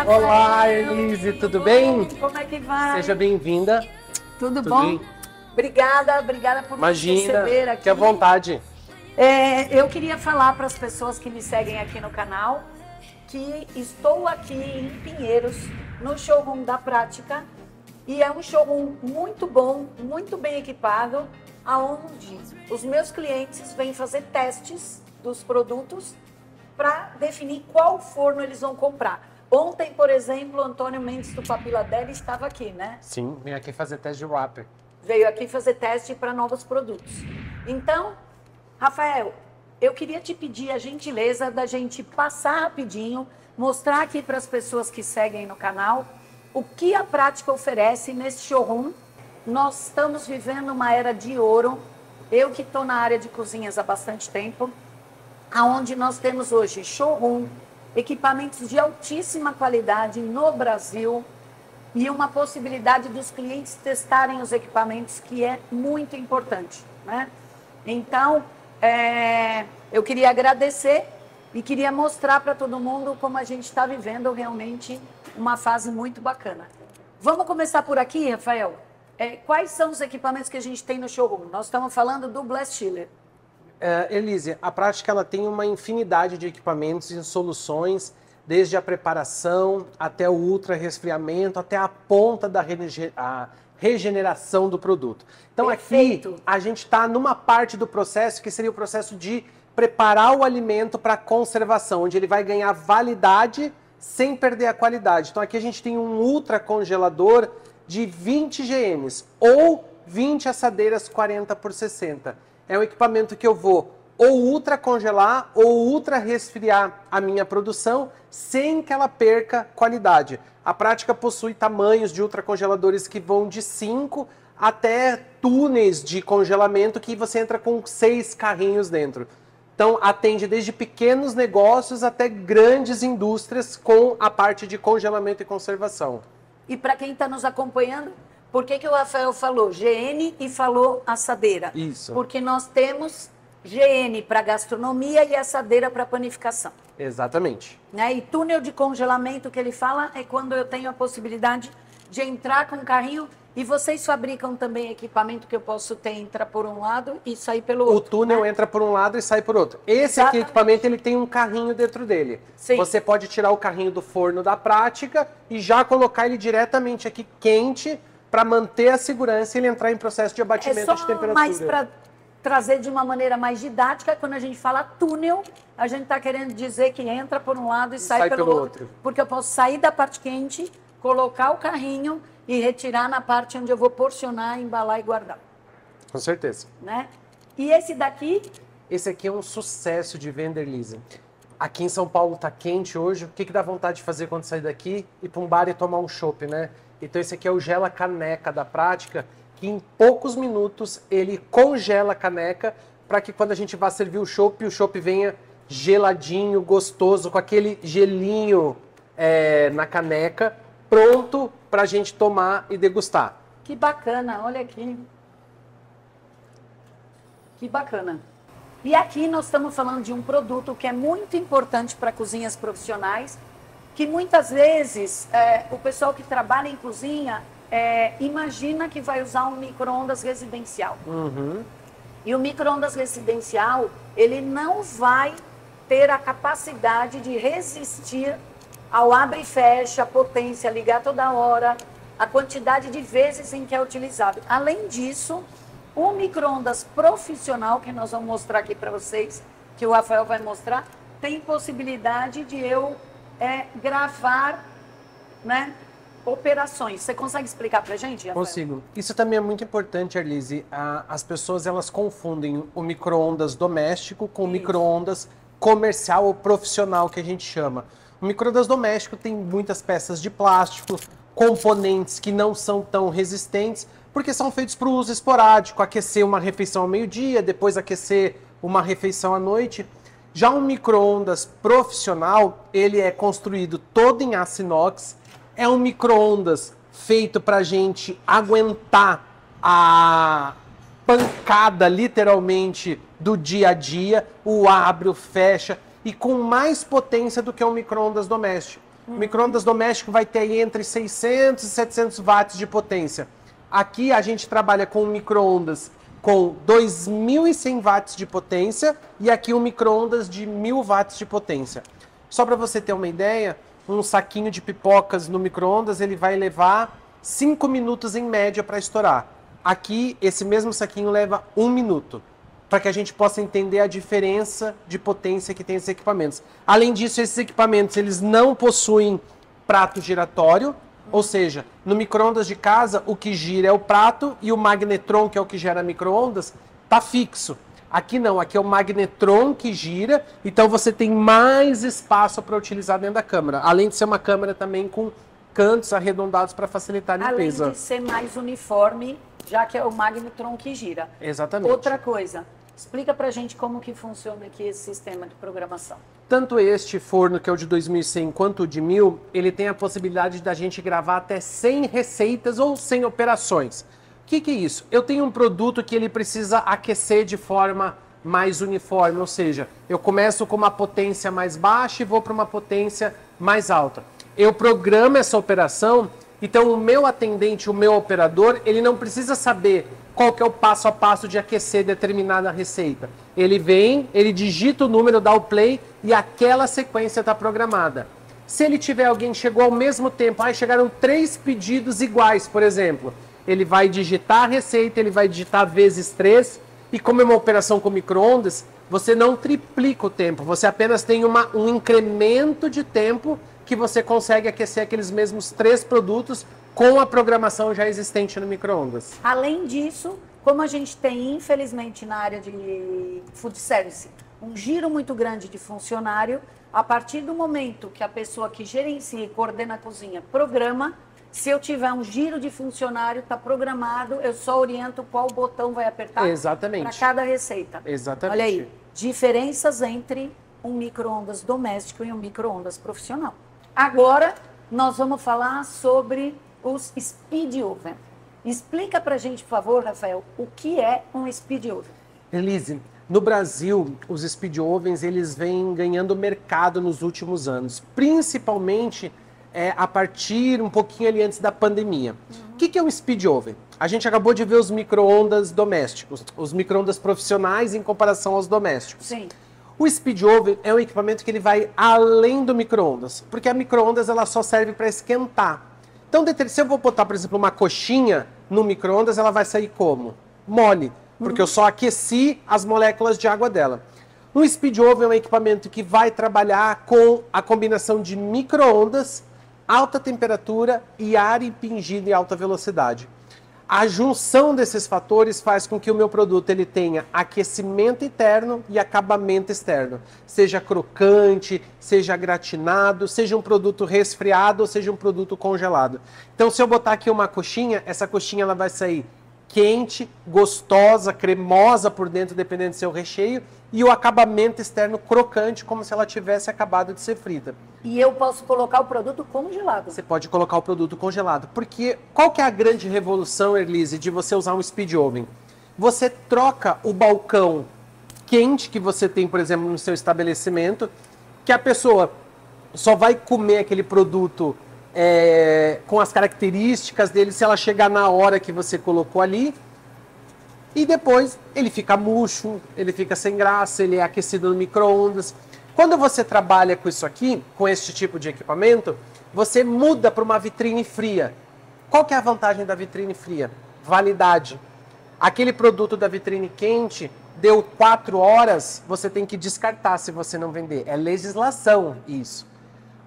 Rafael. Olá, Elise, tudo bem? Como é que vai? Seja bem-vinda. Tudo bom? bem? Obrigada por me receber aqui. Fique à vontade. Eu queria falar para as pessoas que me seguem aqui no canal que estou aqui em Pinheiros, no showroom da Prática, e é um showroom muito bom, muito bem equipado, aonde os meus clientes vêm fazer testes dos produtos para definir qual forno eles vão comprar. Ontem, por exemplo, o Antônio Mendes do Papila Deli estava aqui, né? Sim, vim aqui fazer teste de wrapper. Veio aqui fazer teste para novos produtos. Então, Rafael, eu queria te pedir a gentileza da gente passar rapidinho, mostrar aqui para as pessoas que seguem no canal o que a Prática oferece nesse showroom. Nós estamos vivendo uma era de ouro. Eu que estou na área de cozinhas há bastante tempo, aonde nós temos hoje showroom, equipamentos de altíssima qualidade no Brasil e uma possibilidade dos clientes testarem os equipamentos, que é muito importante, né? Então, eu queria agradecer e queria mostrar para todo mundo como a gente está vivendo realmente uma fase muito bacana. Vamos começar por aqui, Rafael? Quais são os equipamentos que a gente tem no showroom? Nós estamos falando do Blast Chiller. Elise, a Prática ela tem uma infinidade de equipamentos e soluções, desde a preparação até o ultra resfriamento, até a ponta da regeneração do produto. Então Perfeito. Aqui a gente está numa parte do processo que seria o processo de preparar o alimento para conservação, onde ele vai ganhar validade sem perder a qualidade. Então aqui a gente tem um ultra congelador de 20 GMs ou 20 assadeiras 40x60. É um equipamento que eu vou ou ultra congelar ou ultra resfriar a minha produção sem que ela perca qualidade. A Prática possui tamanhos de ultra congeladores que vão de 5 até túneis de congelamento que você entra com 6 carrinhos dentro. Então atende desde pequenos negócios até grandes indústrias com a parte de congelamento e conservação. E para quem está nos acompanhando, por que o Rafael falou GN e falou assadeira? Isso. Porque nós temos GN para gastronomia e assadeira para panificação. Exatamente. Né? E túnel de congelamento que ele fala é quando eu tenho a possibilidade de entrar com o carrinho. E vocês fabricam também equipamento que eu posso ter, entrar por um lado e sair pelo outro. O túnel, né, entra por um lado e sai por outro. Esse aqui, equipamento, ele tem um carrinho dentro dele. Sim. Você pode tirar o carrinho do forno da Prática e já colocar ele diretamente aqui quente para manter a segurança e ele entrar em processo de abatimento de temperatura. Mas para trazer de uma maneira mais didática, quando a gente fala túnel, a gente está querendo dizer que entra por um lado e sai pelo outro. Porque eu posso sair da parte quente, colocar o carrinho e retirar na parte onde eu vou porcionar, embalar e guardar. Com certeza. Né? E esse daqui? Esse aqui é um sucesso de venda, Elisa. Aqui em São Paulo tá quente hoje. O que dá vontade de fazer quando sair daqui? Ir para um bar e tomar um chopp, né? Então esse aqui é o Gela Caneca da Prática, que em poucos minutos ele congela a caneca para que quando a gente vá servir o chopp venha geladinho, gostoso, com aquele gelinho na caneca, pronto para a gente tomar e degustar. Que bacana, olha aqui. Que bacana. E aqui nós estamos falando de um produto que é muito importante para cozinhas profissionais, que muitas vezes o pessoal que trabalha em cozinha imagina que vai usar um micro-ondas residencial. Uhum. E o micro-ondas residencial, ele não vai ter a capacidade de resistir ao abre e fecha, a potência, ligar toda hora, a quantidade de vezes em que é utilizado. Além disso, o micro-ondas profissional, que nós vamos mostrar aqui para vocês, que o Rafael vai mostrar, tem possibilidade de eu gravar, né, operações. Você consegue explicar para a gente, Rafael? Consigo. Isso também é muito importante, Arlise. As pessoas elas confundem o micro-ondas doméstico com o micro-ondas comercial ou profissional, que a gente chama. O micro-ondas doméstico tem muitas peças de plástico, componentes que não são tão resistentes, porque são feitos para o uso esporádico, aquecer uma refeição ao meio-dia, depois aquecer uma refeição à noite. Já um micro-ondas profissional, ele é construído todo em aço inox, é um micro-ondas feito para a gente aguentar a pancada, literalmente, do dia a dia, o abre, o fecha, e com mais potência do que um micro-ondas doméstico. O micro-ondas doméstico vai ter aí entre 600 e 700 watts de potência. Aqui a gente trabalha com um micro-ondas com 2.100 watts de potência e aqui um micro-ondas de 1.000 watts de potência. Só para você ter uma ideia, um saquinho de pipocas no micro-ondas ele vai levar 5 minutos em média para estourar. Aqui, esse mesmo saquinho leva 1 minuto, para que a gente possa entender a diferença de potência que tem esses equipamentos. Além disso, esses equipamentos eles não possuem prato giratório, ou seja, no micro-ondas de casa, o que gira é o prato e o magnetron, que é o que gera micro-ondas, está fixo. Aqui não, aqui é o magnetron que gira, então você tem mais espaço para utilizar dentro da câmara. Além de ser uma câmera também com cantos arredondados para facilitar a limpeza. Além de ser mais uniforme, já que é o magnetron que gira. Exatamente. Outra coisa, explica pra gente como que funciona aqui esse sistema de programação. Tanto este forno, que é o de 2.100, quanto o de 1.000, ele tem a possibilidade da gente gravar até 100 receitas ou 100 operações. O que é isso? Eu tenho um produto que ele precisa aquecer de forma mais uniforme, ou seja, eu começo com uma potência mais baixa e vou para uma potência mais alta. Eu programo essa operação, então o meu atendente, o meu operador, ele não precisa saber qual que é o passo a passo de aquecer determinada receita. Ele vem, ele digita o número, dá o play e aquela sequência está programada. Se ele tiver alguém que chegou ao mesmo tempo, chegaram 3 pedidos iguais, por exemplo, ele vai digitar a receita, ele vai digitar vezes 3, e como é uma operação com micro-ondas, você não triplica o tempo, você apenas tem um incremento de tempo que você consegue aquecer aqueles mesmos 3 produtos com a programação já existente no micro-ondas. Além disso, como a gente tem, infelizmente, na área de food service, um giro muito grande de funcionário, a partir do momento que a pessoa que gerencia e coordena a cozinha programa, se eu tiver um giro de funcionário, está programado, eu só oriento qual botão vai apertar para cada receita. Exatamente. Olha aí, diferenças entre um micro-ondas doméstico e um micro-ondas profissional. Agora, nós vamos falar sobre os speed oven. Explica pra gente, por favor, Rafael, o que é um speed oven. Elise, no Brasil, os speed ovens eles vêm ganhando mercado nos últimos anos, principalmente a partir um pouquinho ali antes da pandemia. O que é um speed oven? A gente acabou de ver os micro-ondas domésticos, os micro-ondas profissionais em comparação aos domésticos. Sim. O speed oven é um equipamento que ele vai além do micro-ondas, porque a micro-ondas ela só serve para esquentar. Então, se eu vou botar, por exemplo, uma coxinha no micro-ondas, ela vai sair como? Mole, porque eu só aqueci as moléculas de água dela. O speed oven é um equipamento que vai trabalhar com a combinação de micro-ondas, alta temperatura e ar impingido em alta velocidade. A junção desses fatores faz com que o meu produto ele tenha aquecimento interno e acabamento externo. Seja crocante, seja gratinado, seja um produto resfriado ou seja um produto congelado. Então, se eu botar aqui uma coxinha, essa coxinha ela vai sair quente, gostosa, cremosa por dentro, dependendo do seu recheio, e o acabamento externo crocante, como se ela tivesse acabado de ser frita. E eu posso colocar o produto congelado. Você pode colocar o produto congelado. Porque qual que é a grande revolução, Elise, de você usar um speed oven? Você troca o balcão quente que você tem, por exemplo, no seu estabelecimento, que a pessoa só vai comer aquele produto com as características dele se ela chegar na hora que você colocou ali. E depois ele fica murcho, ele fica sem graça, ele é aquecido no micro-ondas. Quando você trabalha com isso aqui, com este tipo de equipamento, você muda para uma vitrine fria. Qual que é a vantagem da vitrine fria? Validade. Aquele produto da vitrine quente, deu 4 horas, você tem que descartar se você não vender. É legislação isso.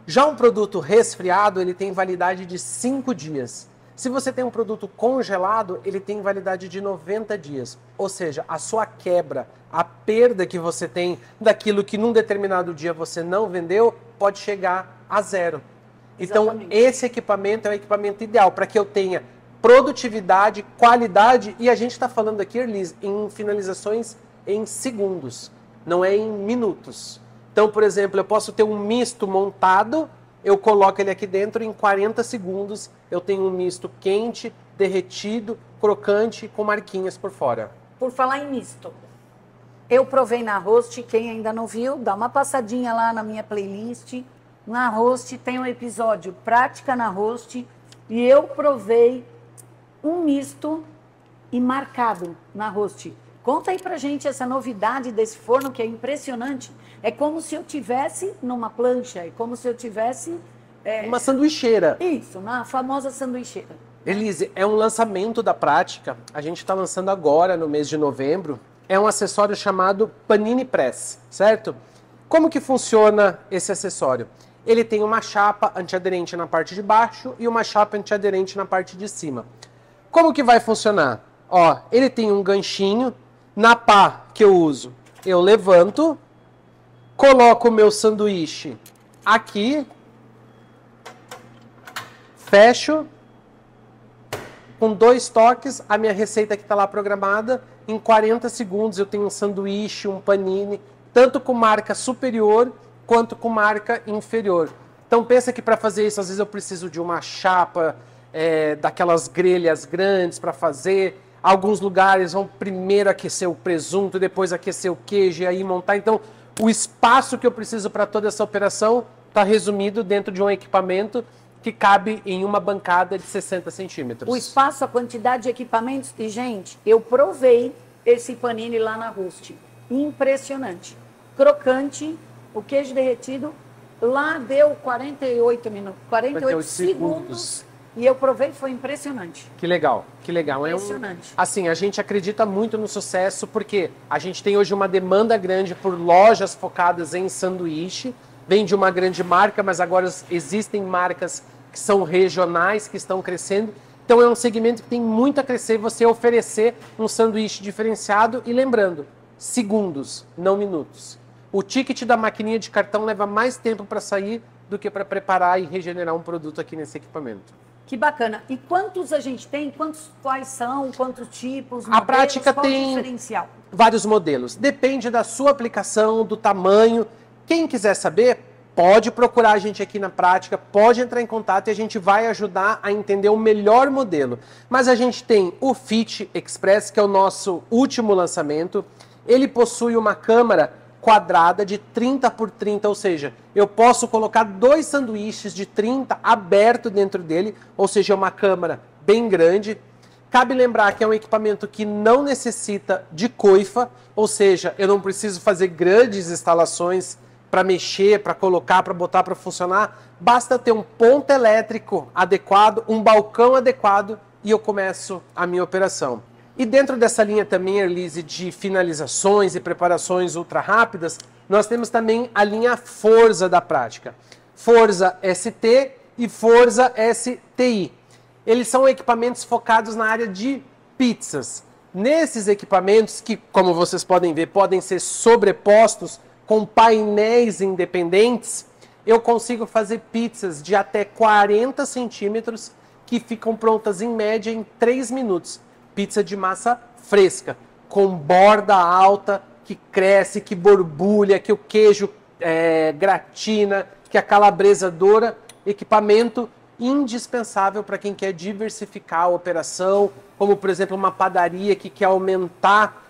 Já um produto resfriado, ele tem validade de 5 dias. Se você tem um produto congelado, ele tem validade de 90 dias. Ou seja, a sua quebra, a perda que você tem daquilo que num determinado dia você não vendeu, pode chegar a 0. Então, esse equipamento é o equipamento ideal para que eu tenha produtividade, qualidade, e a gente está falando aqui, Erlis, em finalizações em segundos, não é em minutos. Então, por exemplo, eu posso ter um misto montado, eu coloco ele aqui dentro, em 40 segundos eu tenho um misto quente, derretido, crocante, com marquinhas por fora. Por falar em misto, eu provei na Roast, quem ainda não viu, dá uma passadinha lá na minha playlist. na Roast, tem um episódio Prática na Roast, e eu provei um misto e marcado na Roast. Conta aí pra gente essa novidade desse forno, que é impressionante. É como se eu tivesse numa plancha, é como se eu tivesse... Uma sanduicheira. Isso, na famosa sanduicheira. Elise, é um lançamento da Prática. A gente está lançando agora, no mês de novembro. É um acessório chamado Panini Press, certo? Como que funciona esse acessório? Ele tem uma chapa antiaderente na parte de baixo e uma chapa antiaderente na parte de cima. Como que vai funcionar? Ó, ele tem um ganchinho. Na pá que eu uso, eu levanto, coloco o meu sanduíche aqui, fecho, com 2 toques, a minha receita que está lá programada, em 40 segundos eu tenho um sanduíche, um panini, tanto com marca superior quanto com marca inferior. Então pensa que para fazer isso, às vezes eu preciso de uma chapa, daquelas grelhas grandes para fazer. Alguns lugares vão primeiro aquecer o presunto, depois aquecer o queijo e aí montar. Então, o espaço que eu preciso para toda essa operação está resumido dentro de um equipamento que cabe em uma bancada de 60 centímetros. O espaço, a quantidade de equipamentos. E, gente, eu provei esse panini lá na Roast. Impressionante. Crocante, o queijo derretido. Lá deu 48 minutos, 48 segundos. E eu provei, foi impressionante. Que legal, que legal. Impressionante. Assim, a gente acredita muito no sucesso porque a gente tem hoje uma demanda grande por lojas focadas em sanduíche. Vem de uma grande marca, mas agora existem marcas que são regionais, que estão crescendo. Então é um segmento que tem muito a crescer, você oferecer um sanduíche diferenciado. E lembrando, segundos, não minutos. O ticket da maquininha de cartão leva mais tempo para sair do que para preparar e regenerar um produto aqui nesse equipamento. Que bacana. E quantos a gente tem? Quais são? Quantos tipos? A Prática tem diferencial? Vários modelos. Depende da sua aplicação, do tamanho. Quem quiser saber, pode procurar a gente aqui na Prática, pode entrar em contato e a gente vai ajudar a entender o melhor modelo. Mas a gente tem o Fit Express, que é o nosso último lançamento. Ele possui uma câmara quadrada de 30 por 30, ou seja, eu posso colocar 2 sanduíches de 30 aberto dentro dele, ou seja, é uma câmara bem grande. Cabe lembrar que é um equipamento que não necessita de coifa, ou seja, eu não preciso fazer grandes instalações para mexer, para colocar, para botar para funcionar. Basta ter um ponto elétrico adequado, um balcão adequado e eu começo a minha operação. E dentro dessa linha também, Elise, de finalizações e preparações ultra rápidas, nós temos também a linha Forza da Prática. Forza ST e Forza STI. Eles são equipamentos focados na área de pizzas. Nesses equipamentos, que como vocês podem ver, podem ser sobrepostos com painéis independentes, eu consigo fazer pizzas de até 40 centímetros que ficam prontas em média em 3 minutos. Pizza de massa fresca, com borda alta, que cresce, que borbulha, que o queijo gratina, que a calabresa doura. Equipamento indispensável para quem quer diversificar a operação, como por exemplo uma padaria que quer aumentar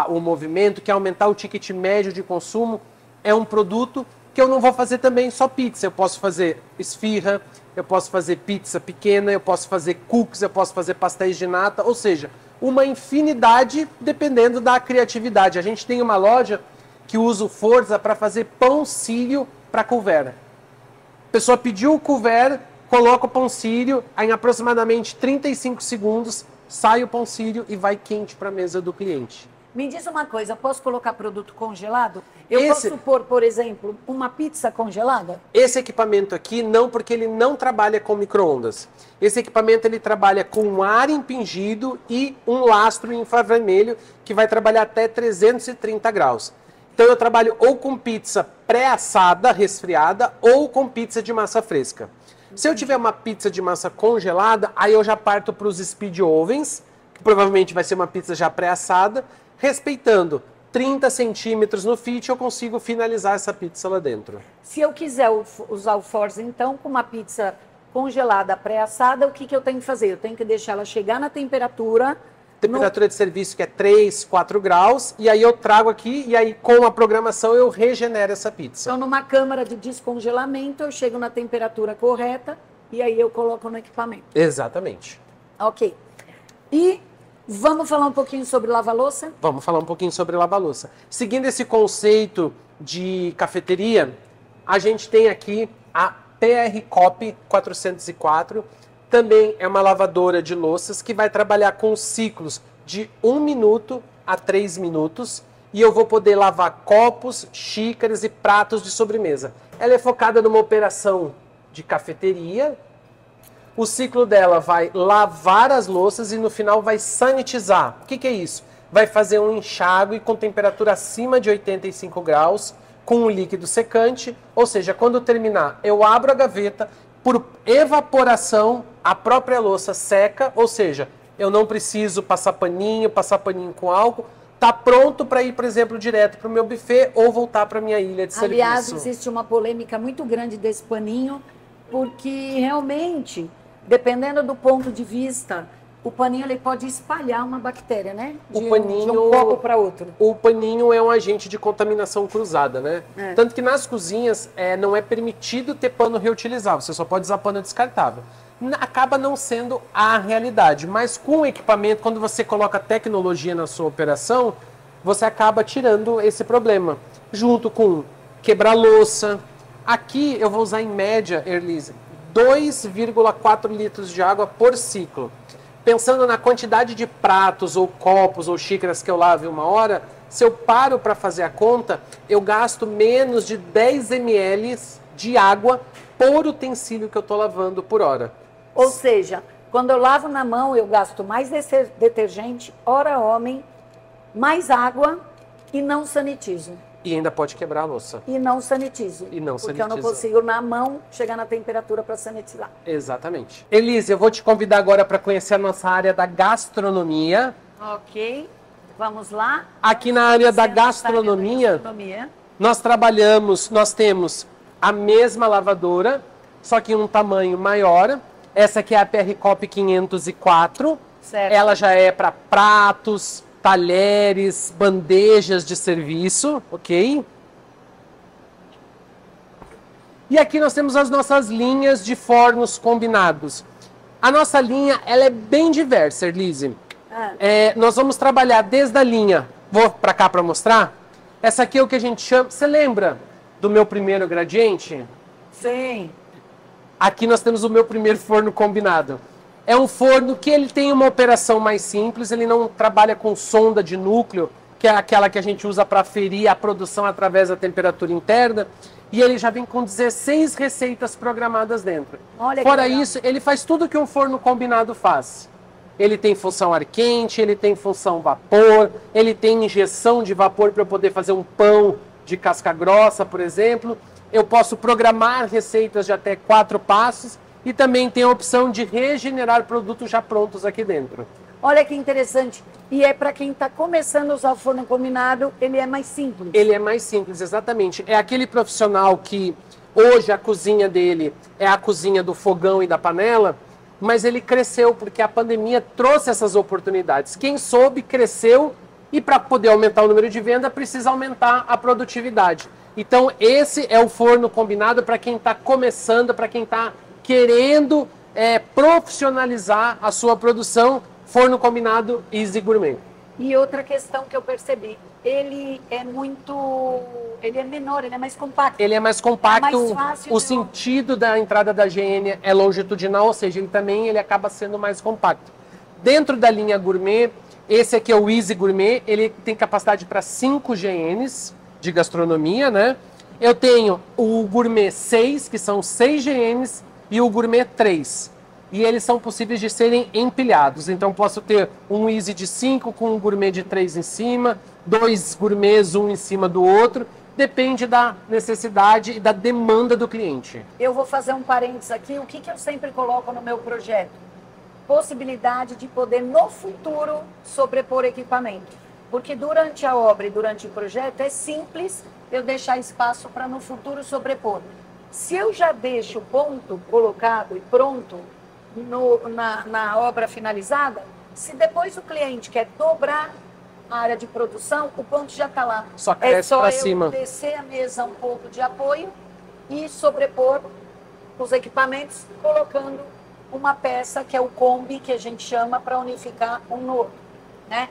o movimento, quer aumentar o ticket médio de consumo. É um produto que eu não vou fazer também só pizza, eu posso fazer esfirra, eu posso fazer pizza pequena, eu posso fazer cookies, eu posso fazer pastéis de nata, ou seja, uma infinidade dependendo da criatividade. A gente tem uma loja que usa o Forza para fazer pão sírio para couvert. A pessoa pediu o couvert, coloca o pão sírio, em aproximadamente 35 segundos sai o pão sírio e vai quente para a mesa do cliente. Me diz uma coisa, posso colocar produto congelado? Eu posso pôr, por exemplo, uma pizza congelada? Esse equipamento aqui não, porque ele não trabalha com micro-ondas. Esse equipamento ele trabalha com ar impingido e um lastro infravermelho que vai trabalhar até 330 graus. Então eu trabalho ou com pizza pré-assada, resfriada, ou com pizza de massa fresca. Se eu tiver uma pizza de massa congelada, aí eu já parto para os speed ovens, que provavelmente vai ser uma pizza já pré-assada, respeitando 30 centímetros no fit, eu consigo finalizar essa pizza lá dentro. Se eu quiser usar o Forza, então, com uma pizza congelada pré-assada, o que eu tenho que fazer? Eu tenho que deixar ela chegar na temperatura temperatura de serviço que é 3, 4 graus, e aí eu trago aqui, e aí com a programação eu regenero essa pizza. Então, numa câmara de descongelamento, eu chego na temperatura correta e aí eu coloco no equipamento. Exatamente. Ok. E vamos falar um pouquinho sobre lava-louça? Vamos falar um pouquinho sobre lava-louça. Seguindo esse conceito de cafeteria, a gente tem aqui a PR Cop 404, também é uma lavadora de louças que vai trabalhar com ciclos de 1 minuto a 3 minutos e eu vou poder lavar copos, xícaras e pratos de sobremesa. Ela é focada numa operação de cafeteria. O ciclo dela vai lavar as louças e no final vai sanitizar. O que é isso? Vai fazer um enxágue com temperatura acima de 85 graus, com um líquido secante, ou seja, quando terminar, eu abro a gaveta, por evaporação, a própria louça seca, ou seja, eu não preciso passar paninho com álcool, tá pronto para ir, por exemplo, direto para o meu buffet ou voltar para minha ilha de serviço. Aliás, existe uma polêmica muito grande desse paninho, porque realmente, dependendo do ponto de vista, o paninho ele pode espalhar uma bactéria, né? De um copo para outro. O paninho é um agente de contaminação cruzada, né? Tanto que nas cozinhas não é permitido ter pano reutilizável, você só pode usar pano descartável. Acaba não sendo a realidade, mas com o equipamento, quando você coloca tecnologia na sua operação, você acaba tirando esse problema. Junto com quebra-louça. Aqui eu vou usar em média, Erlise, 2,4 litros de água por ciclo. Pensando na quantidade de pratos ou copos ou xícaras que eu lavo em uma hora, se eu paro para fazer a conta, eu gasto menos de 10 ml de água por utensílio que eu estou lavando por hora. Ou seja, quando eu lavo na mão, eu gasto mais detergente, ora homem, mais água e não sanitizo. E ainda pode quebrar a louça. E não sanitizo. Porque eu não consigo, na mão, chegar na temperatura para sanitizar. Exatamente. Elise, eu vou te convidar agora para conhecer a nossa área da gastronomia. Ok. Vamos lá. Aqui na área da gastronomia, nós temos a mesma lavadora, só que em um tamanho maior. Essa aqui é a PR Cop 504. Certo. Ela já é para pratos, talheres, bandejas de serviço, ok? E aqui nós temos as nossas linhas de fornos combinados. A nossa linha, ela é bem diversa, Erlise. Nós vamos trabalhar desde a linha, vou para cá para mostrar. Essa aqui é o que a gente chama, você lembra do meu primeiro gradiente? Sim. Aqui nós temos o meu primeiro forno combinado. É um forno que ele tem uma operação mais simples, ele não trabalha com sonda de núcleo, que é aquela que a gente usa para aferir a produção através da temperatura interna, e ele já vem com 16 receitas programadas dentro. Fora isso, ele faz tudo que um forno combinado faz. Ele tem função ar quente, ele tem função vapor, ele tem injeção de vapor para eu poder fazer um pão de casca grossa, por exemplo. Eu posso programar receitas de até 4 passos, e também tem a opção de regenerar produtos já prontos aqui dentro. Olha que interessante. E é para quem está começando a usar o forno combinado, ele é mais simples. Ele é mais simples, exatamente. É aquele profissional que hoje a cozinha dele é a cozinha do fogão e da panela, mas ele cresceu porque a pandemia trouxe essas oportunidades. Quem soube, cresceu, e para poder aumentar o número de venda, precisa aumentar a produtividade. Então esse é o forno combinado para quem está começando, para quem está querendo profissionalizar a sua produção, forno combinado Easy Gourmet. E outra questão que eu percebi, ele é menor, ele é mais compacto. Ele é mais compacto, é mais fácil o sentido da entrada da GN é longitudinal, ou seja, ele acaba sendo mais compacto. Dentro da linha Gourmet, esse aqui é o Easy Gourmet, ele tem capacidade para 5 GNs de gastronomia, né? Eu tenho o Gourmet 6, que são 6 GNs, e o Gourmet 3. E eles são possíveis de serem empilhados. Então posso ter um Easy de 5 com um Gourmet de 3 em cima, 2 Gourmets, um em cima do outro. Depende da necessidade e da demanda do cliente. Eu vou fazer um parênteses aqui. O que eu sempre coloco no meu projeto? Possibilidade de poder, no futuro, sobrepor equipamento. Porque durante a obra e durante o projeto é simples eu deixar espaço para no futuro sobrepor. Se eu já deixo o ponto colocado e pronto na obra finalizada, Se depois o cliente quer dobrar a área de produção, o ponto já está lá. Só cresce para cima. É só eu descer a mesa um pouco de apoio e sobrepor os equipamentos, colocando uma peça que é o combi, que a gente chama, para unificar um no outro, né?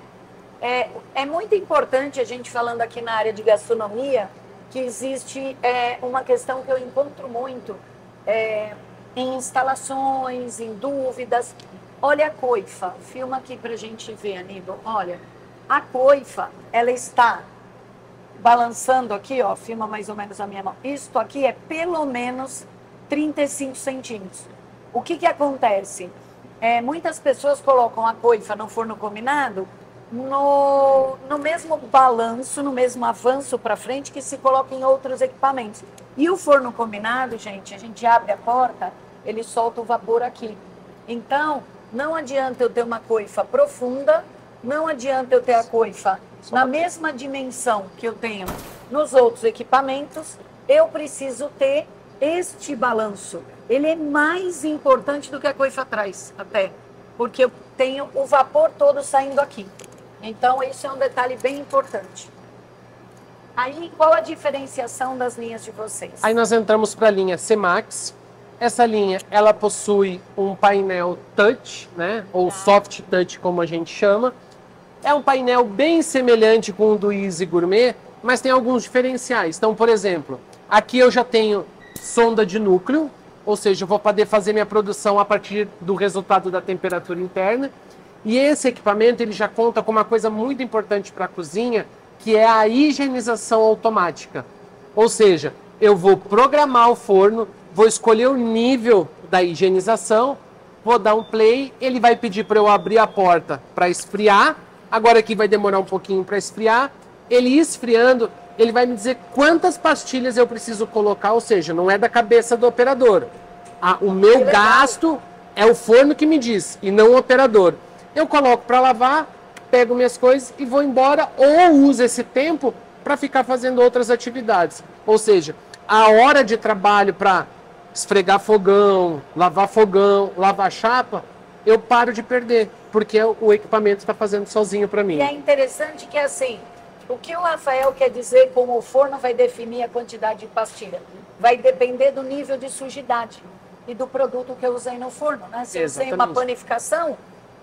É muito importante, a gente falando aqui na área de gastronomia, que existe uma questão que eu encontro muito em instalações, em dúvidas. Olha a coifa, filma aqui para a gente ver, Aníbal. Olha, a coifa, ela está balançando aqui, ó, filma mais ou menos a minha mão. Isto aqui é pelo menos 35 centímetros. O que acontece? Muitas pessoas colocam a coifa no forno combinado no mesmo balanço, no mesmo avanço para frente que se coloca em outros equipamentos. E o forno combinado, gente, a gente abre a porta, ele solta o vapor aqui. Então, não adianta eu ter uma coifa profunda, não adianta eu ter a coifa na mesma dimensão que eu tenho nos outros equipamentos, eu preciso ter este balanço. Ele é mais importante do que a coifa atrás, até, porque eu tenho o vapor todo saindo aqui. Então, isso é um detalhe bem importante. Aí, qual a diferenciação das linhas de vocês? Aí nós entramos para a linha C-Max. Essa linha, ela possui um painel touch, né? Ou soft touch, como a gente chama. É um painel bem semelhante com o do Easy Gourmet, mas tem alguns diferenciais. Então, por exemplo, aqui eu já tenho sonda de núcleo, ou seja, eu vou poder fazer minha produção a partir do resultado da temperatura interna. E esse equipamento, ele já conta com uma coisa muito importante para a cozinha, que é a higienização automática. Ou seja, eu vou programar o forno, vou escolher o nível da higienização, vou dar um play, ele vai pedir para eu abrir a porta para esfriar. Agora aqui vai demorar um pouquinho para esfriar. Ele esfriando, ele vai me dizer quantas pastilhas eu preciso colocar, ou seja, não é da cabeça do operador. O meu gasto é o forno que me diz, e não o operador. Eu coloco para lavar, pego minhas coisas e vou embora, ou uso esse tempo para ficar fazendo outras atividades. Ou seja, a hora de trabalho para esfregar fogão, lavar chapa, eu paro de perder, porque o equipamento está fazendo sozinho para mim. E é interessante que, assim, o que o Rafael quer dizer com o forno vai definir a quantidade de pastilha? Vai depender do nível de sujidade e do produto que eu usei no forno, né? Se eu usei uma panificação,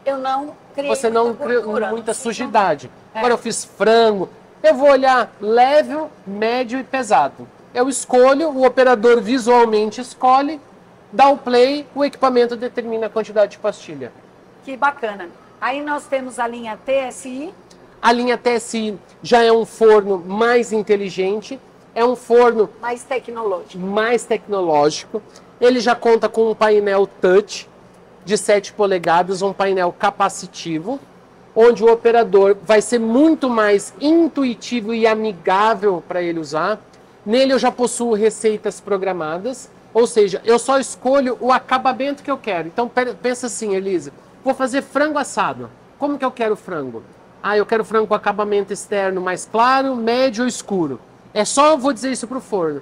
eu não criei Você não criou gordura, muita sujidade. Agora eu fiz frango, eu vou olhar leve, médio e pesado. Eu escolho, o operador visualmente escolhe, dá o play, o equipamento determina a quantidade de pastilha. Que bacana. Aí nós temos a linha TSI. A linha TSI já é um forno mais inteligente, é um forno mais tecnológico. Ele já conta com um painel touch de 7 polegadas, um painel capacitivo, onde o operador vai ser muito mais intuitivo e amigável para ele usar. Nele eu já possuo receitas programadas, ou seja, eu só escolho o acabamento que eu quero. Então pensa assim, Elisa, vou fazer frango assado. Como que eu quero frango? Eu quero frango com acabamento externo mais claro, médio ou escuro. É só eu vou dizer isso para o forno.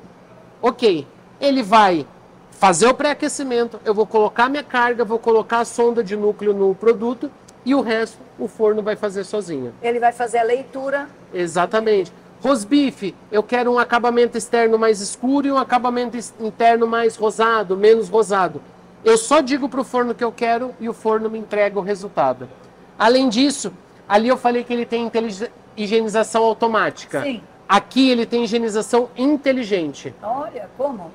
Ok, ele vai fazer o pré-aquecimento, eu vou colocar minha carga, vou colocar a sonda de núcleo no produto e o resto o forno vai fazer sozinho. Ele vai fazer a leitura. Exatamente. Rosbife, eu quero um acabamento externo mais escuro e um acabamento interno mais rosado, menos rosado. Eu só digo para o forno que eu quero e o forno me entrega o resultado. Além disso, ali eu falei que ele tem higienização automática. Sim. Aqui ele tem higienização inteligente. Olha, como?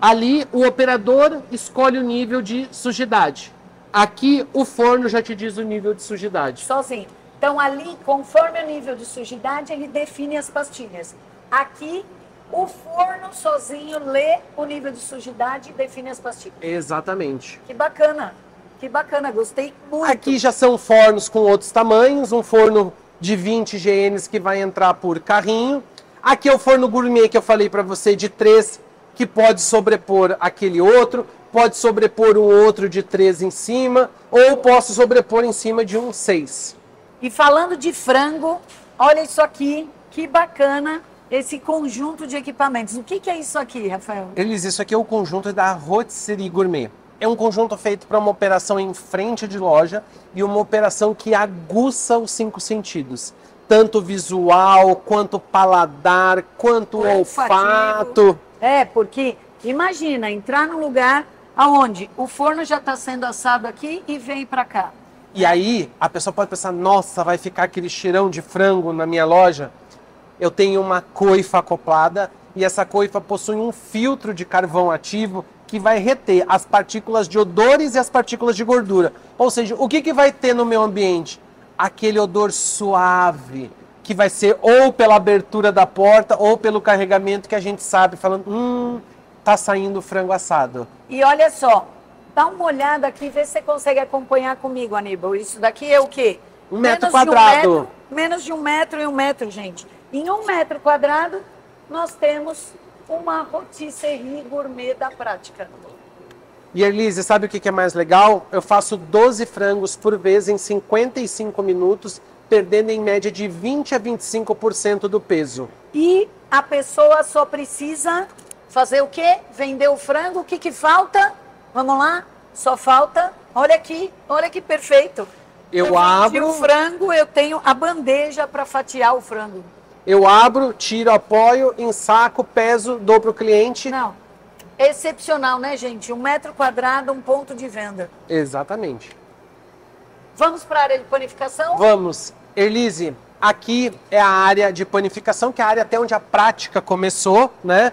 Ali o operador escolhe o nível de sujidade. Aqui o forno já te diz o nível de sujidade. Sozinho. Então ali, conforme o nível de sujidade, ele define as pastilhas. Aqui, o forno sozinho lê o nível de sujidade e define as pastilhas. Exatamente. Que bacana. Que bacana, gostei muito. Aqui já são fornos com outros tamanhos, um forno de 20 GNs que vai entrar por carrinho. Aqui é o forno gourmet que eu falei para você de 3, que pode sobrepor aquele outro, pode sobrepor um outro de 3 em cima, ou posso sobrepor em cima de um 6. E falando de frango, olha isso aqui, que bacana esse conjunto de equipamentos. O que é isso aqui, Rafael? Isso aqui é o conjunto da Rotisserie Gourmet. é um conjunto feito para uma operação em frente de loja e uma operação que aguça os 5 sentidos. Tanto visual, quanto paladar, quanto olfato. Porque imagina entrar num lugar onde o forno já está sendo assado aqui e vem para cá. E aí a pessoa pode pensar, nossa, vai ficar aquele cheirão de frango na minha loja? Eu tenho uma coifa acoplada e essa coifa possui um filtro de carvão ativo que vai reter as partículas de odores e as partículas de gordura. Ou seja, o que vai ter no meu ambiente? Aquele odor suave, que vai ser ou pela abertura da porta ou pelo carregamento que a gente sabe, falando, tá saindo frango assado. E olha só, dá uma olhada aqui, vê se você consegue acompanhar comigo, Aníbal. Isso daqui é o quê? 1 metro quadrado. Menos de 1 metro e 1 metro, gente. Em 1 metro quadrado, nós temos uma rotisserie gourmet da prática. E Elise, sabe o que é mais legal? Eu faço 12 frangos por vez em 55 minutos, perdendo em média de 20 a 25% do peso. E a pessoa só precisa fazer o quê? Vender o frango. O que falta? Vamos lá? Só falta, olha que perfeito. Eu abro o frango, eu tenho a bandeja para fatiar o frango. Eu abro, tiro, apoio, ensaco, peso, dou para o cliente. Não. Excepcional, né, gente? 1 metro quadrado, um ponto de venda. Exatamente. Vamos para a área de panificação? Vamos. Elise, aqui é a área de panificação, que é a área até onde a prática começou, né?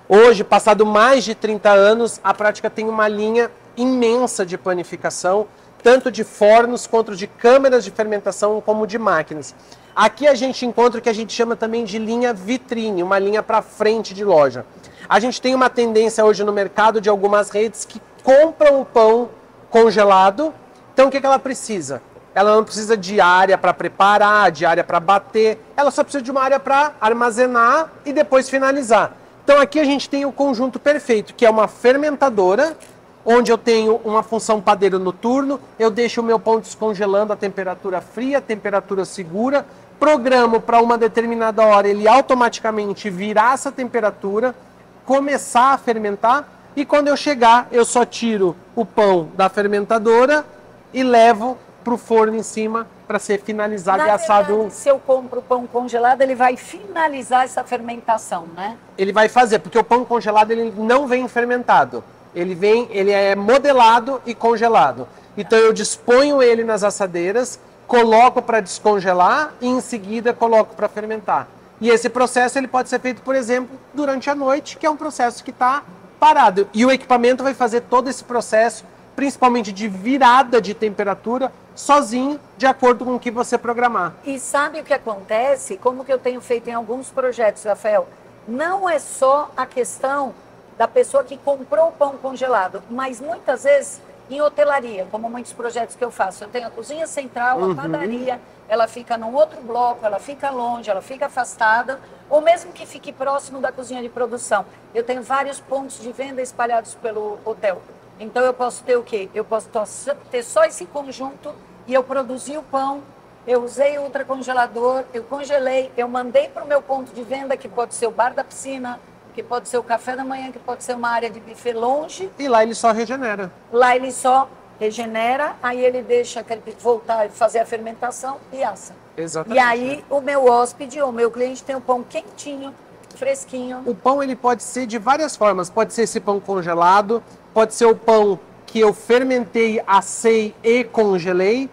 Hoje, passado mais de 30 anos, a prática tem uma linha imensa de panificação, tanto de fornos quanto de câmeras de fermentação, como de máquinas. Aqui a gente encontra o que a gente chama também de linha vitrine, uma linha para frente de loja. A gente tem uma tendência hoje no mercado de algumas redes que compram o pão congelado. Então o que ela precisa? Ela não precisa de área para preparar, de área para bater. Ela só precisa de uma área para armazenar e depois finalizar. Então aqui a gente tem o conjunto perfeito, que é uma fermentadora, onde eu tenho uma função padeiro noturno. Eu deixo o meu pão descongelando a temperatura fria, a temperatura segura. Programo para uma determinada hora ele automaticamente virar essa temperatura, começar a fermentar, e quando eu chegar eu só tiro o pão da fermentadora e levo para o forno em cima para ser finalizado e assado. Verdade, se eu compro o pão congelado, ele vai finalizar essa fermentação, né? Ele vai fazer, porque o pão congelado ele não vem fermentado. Ele é modelado e congelado. Então eu disponho ele nas assadeiras, coloco para descongelar e em seguida coloco para fermentar. E esse processo ele pode ser feito, por exemplo, durante a noite, que é um processo que está parado. E o equipamento vai fazer todo esse processo, principalmente de virada de temperatura, sozinho, de acordo com o que você programar. E sabe o que acontece? Como que eu tenho feito em alguns projetos, Rafael? Não é só a questão da pessoa que comprou o pão congelado, mas muitas vezes em hotelaria, como muitos projetos que eu faço. Eu tenho a cozinha central, a padaria, ela fica num outro bloco, ela fica longe, ela fica afastada, ou mesmo que fique próximo da cozinha de produção. Eu tenho vários pontos de venda espalhados pelo hotel. Então eu posso ter o quê? Eu posso ter só esse conjunto e eu produzi o pão, eu usei o ultracongelador, eu congelei, eu mandei para o meu ponto de venda, que pode ser o bar da piscina, que pode ser o café da manhã, que pode ser uma área de buffet longe. E lá ele só regenera. Lá ele só regenera, aí ele deixa voltar e fazer a fermentação e assa. Exatamente. E aí o meu hóspede ou o meu cliente tem o pão quentinho, fresquinho. O pão ele pode ser de várias formas. Pode ser esse pão congelado, pode ser o pão que eu fermentei, assei e congelei.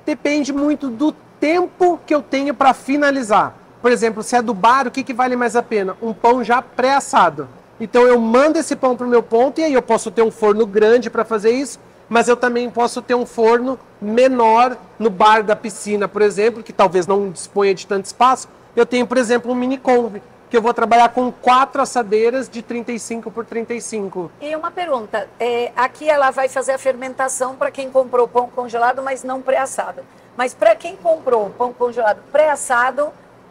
Depende muito do tempo que eu tenho para finalizar. Por exemplo, se é do bar, o que vale mais a pena? Um pão já pré-assado. Então eu mando esse pão para o meu ponto e aí eu posso ter um forno grande para fazer isso, mas eu também posso ter um forno menor no bar da piscina, por exemplo, que talvez não disponha de tanto espaço. Eu tenho, por exemplo, um mini couve, que eu vou trabalhar com 4 assadeiras de 35 por 35. E uma pergunta, aqui ela vai fazer a fermentação para quem comprou pão congelado, mas não pré-assado. Mas para quem comprou pão congelado pré-assado,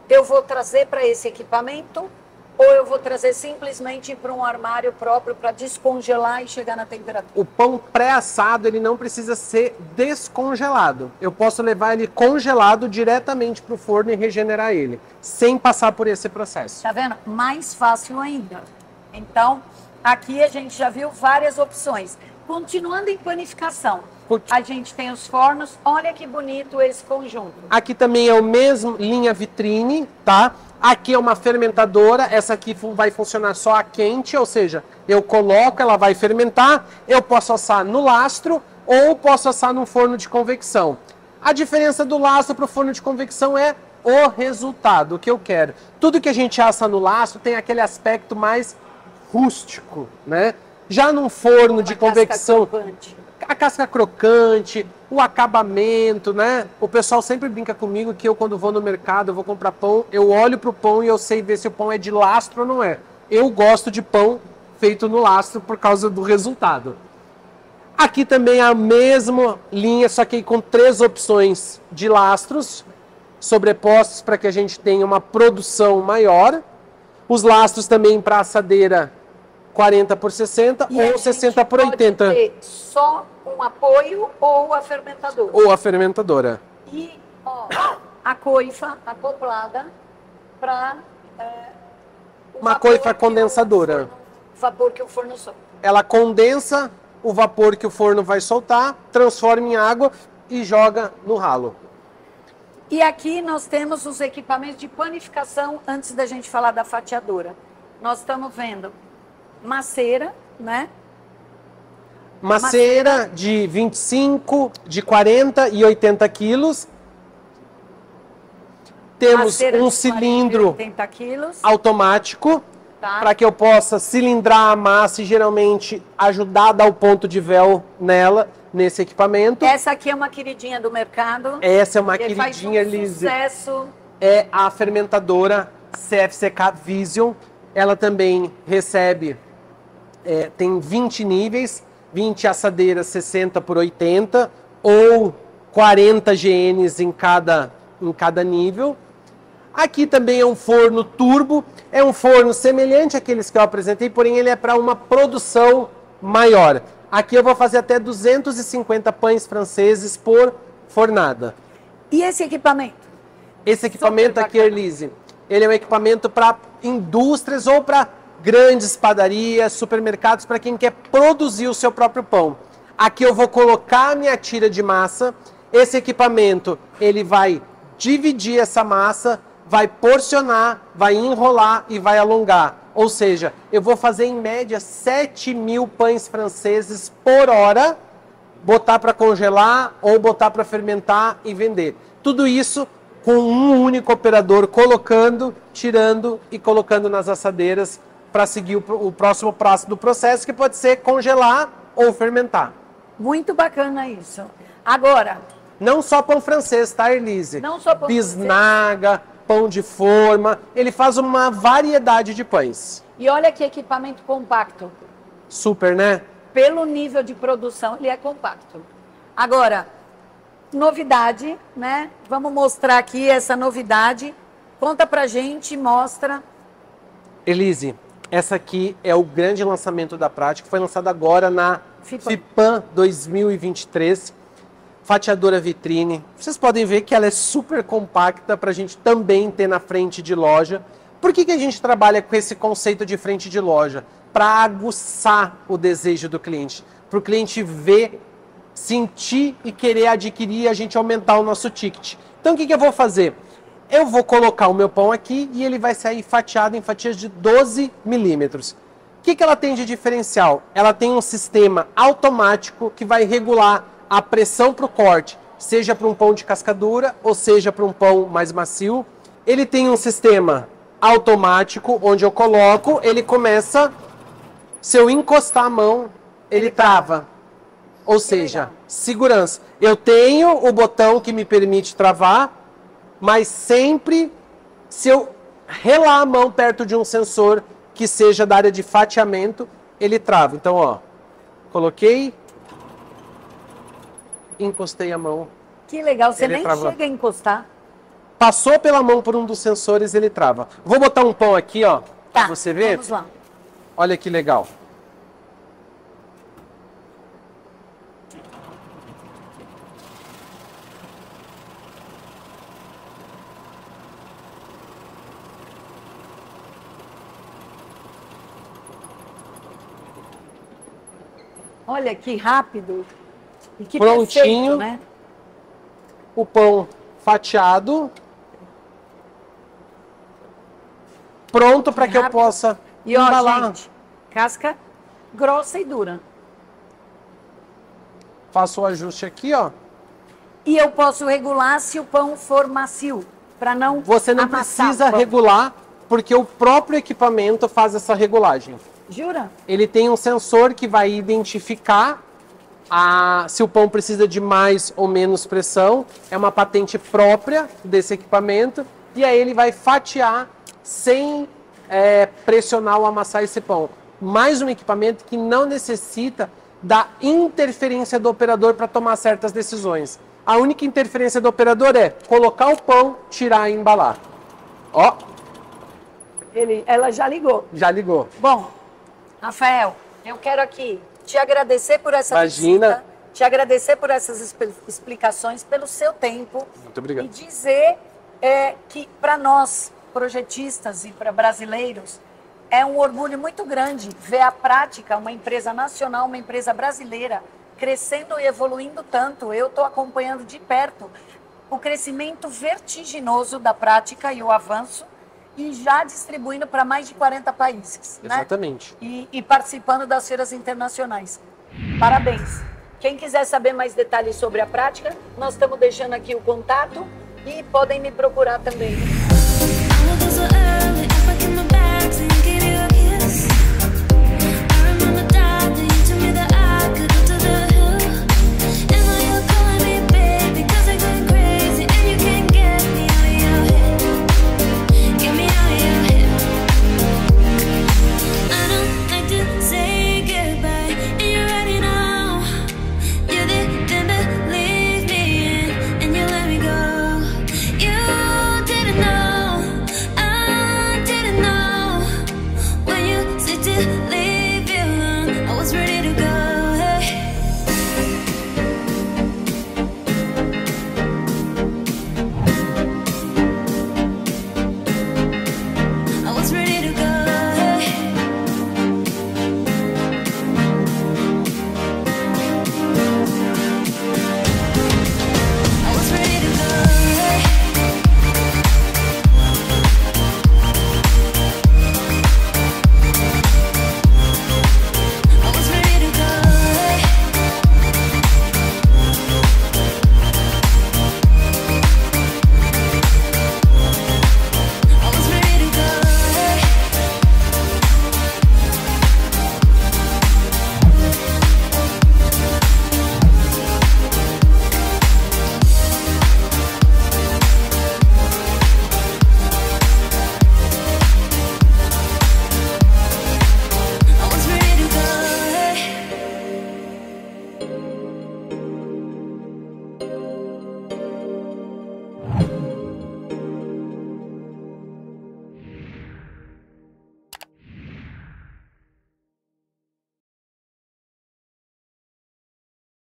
eu vou trazer para esse equipamento ou eu vou trazer simplesmente para um armário próprio para descongelar e chegar na temperatura? O pão pré-assado ele não precisa ser descongelado. Eu posso levar ele congelado diretamente para o forno e regenerar ele, sem passar por esse processo. Tá vendo? Mais fácil ainda. Então, aqui a gente já viu várias opções. Continuando em panificação, Conti- a gente tem os fornos. Olha que bonito esse conjunto. Aqui também é o mesmo linha vitrine, tá? Aqui é uma fermentadora, essa aqui vai funcionar só a quente, ou seja, eu coloco, ela vai fermentar, eu posso assar no lastro ou posso assar num forno de convecção. A diferença do lastro para o forno de convecção é o resultado, o que eu quero. Tudo que a gente assa no lastro tem aquele aspecto mais rústico, né? Já num forno de convecção, a casca crocante, o acabamento, né? O pessoal sempre brinca comigo que eu, quando vou no mercado, eu vou comprar pão, eu olho pro pão e eu sei ver se o pão é de lastro ou não é. Eu gosto de pão feito no lastro por causa do resultado. Aqui também é a mesma linha, só que com 3 opções de lastros sobrepostos para que a gente tenha uma produção maior. Os lastros também para assadeira 40 por 60 ou 60 por 80. Pode ter só um apoio ou a fermentadora. Ou a fermentadora. E ó, a coifa acoplada para Uma coifa condensadora. Vapor que o forno solta. Ela condensa o vapor que o forno vai soltar, transforma em água e joga no ralo. E aqui nós temos os equipamentos de panificação antes da gente falar da fatiadora. Nós estamos vendo maceira, né? Maceira de 25, de 40 e 80 quilos. Temos Maceira um de 40 e cilindro 80 quilos. automático Tá. para que eu possa cilindrar a massa e geralmente ajudar a dar o ponto de véu nela, nesse equipamento. Essa aqui é uma queridinha do mercado. Essa é uma que faz queridinha, um Lise. sucesso. É a fermentadora CFCK Vision. Ela também recebe, tem 20 níveis, 20 assadeiras 60 por 80 ou 40 GNs em cada nível. Aqui também é um forno turbo, é um forno semelhante àqueles que eu apresentei, porém ele é para uma produção maior. Aqui eu vou fazer até 250 pães franceses por fornada. E esse equipamento? Esse equipamento Super aqui, bacana. Elise, ele é um equipamento para indústrias ou para grandes padarias, supermercados, para quem quer produzir o seu próprio pão. Aqui eu vou colocar a minha tira de massa. Esse equipamento, ele vai dividir essa massa, vai porcionar, vai enrolar e vai alongar. Ou seja, eu vou fazer em média 7.000 pães franceses por hora, botar para congelar ou botar para fermentar e vender. Tudo isso com um único operador colocando, tirando e colocando nas assadeiras para seguir o próximo passo do processo, que pode ser congelar ou fermentar. Muito bacana isso. Agora, Não só pão francês, tá, Elise? Não só pão Bisnaga, pão de forma, ele faz uma variedade de pães. e olha que equipamento compacto. Super, né? Pelo nível de produção, ele é compacto. Agora, novidade, né? Vamos mostrar aqui essa novidade. Conta pra gente, mostra. Elise, essa aqui é o grande lançamento da prática, foi lançada agora na FIPAM. FIPAM 2023. Fatiadora vitrine. Vocês podem ver que ela é super compacta para a gente também ter na frente de loja. Por que a gente trabalha com esse conceito de frente de loja? Para aguçar o desejo do cliente. Para o cliente ver, sentir e querer adquirir e a gente aumentar o nosso ticket. Então o que eu vou fazer? Eu vou colocar o meu pão aqui e ele vai sair fatiado em fatias de 12 milímetros. O que ela tem de diferencial? Ela tem um sistema automático que vai regular a pressão para o corte, seja para um pão de casca dura ou seja para um pão mais macio. Ele tem um sistema automático onde eu coloco, ele começa, se eu encostar a mão, ele trava. Ou seja, legal. segurança. Eu tenho o botão que me permite travar, mas sempre se eu relar a mão perto de um sensor que seja da área de fatiamento, ele trava. Então, ó, coloquei, encostei a mão. Que legal, você Ele nem travou. chega a encostar. Passou pela mão por um dos sensores, ele trava. Vou botar um pão aqui, ó, Tá, pra você ver. vamos lá. Olha que legal. Olha que rápido. E que Prontinho. perfeito, né? O pão fatiado. Pronto para que eu possa E ó, embalar. gente, casca grossa e dura. Faço o ajuste aqui, ó. E eu posso regular se o pão for macio, para não Você não amassar precisa o pão. regular, porque o próprio equipamento faz essa regulagem. Jura? Ele tem um sensor que vai identificar se o pão precisa de mais ou menos pressão. É uma patente própria desse equipamento. E aí ele vai fatiar sem pressionar ou amassar esse pão. Mais um equipamento que não necessita da interferência do operador para tomar certas decisões. A única interferência do operador é colocar o pão, tirar e embalar. Ó, Ela já ligou. já ligou. Bom, Rafael, eu quero aqui te agradecer por essa Imagina. visita, te agradecer por essas explicações, pelo seu tempo. Muito obrigado. E dizer que para nós, projetistas e para brasileiros, é um orgulho muito grande ver a prática, uma empresa nacional, uma empresa brasileira, crescendo e evoluindo tanto. Eu estou acompanhando de perto o crescimento vertiginoso da prática e o avanço, e já distribuindo para mais de 40 países. Exatamente. Né? E participando das feiras internacionais. Parabéns. Quem quiser saber mais detalhes sobre a prática, nós estamos deixando aqui o contato e podem me procurar também. To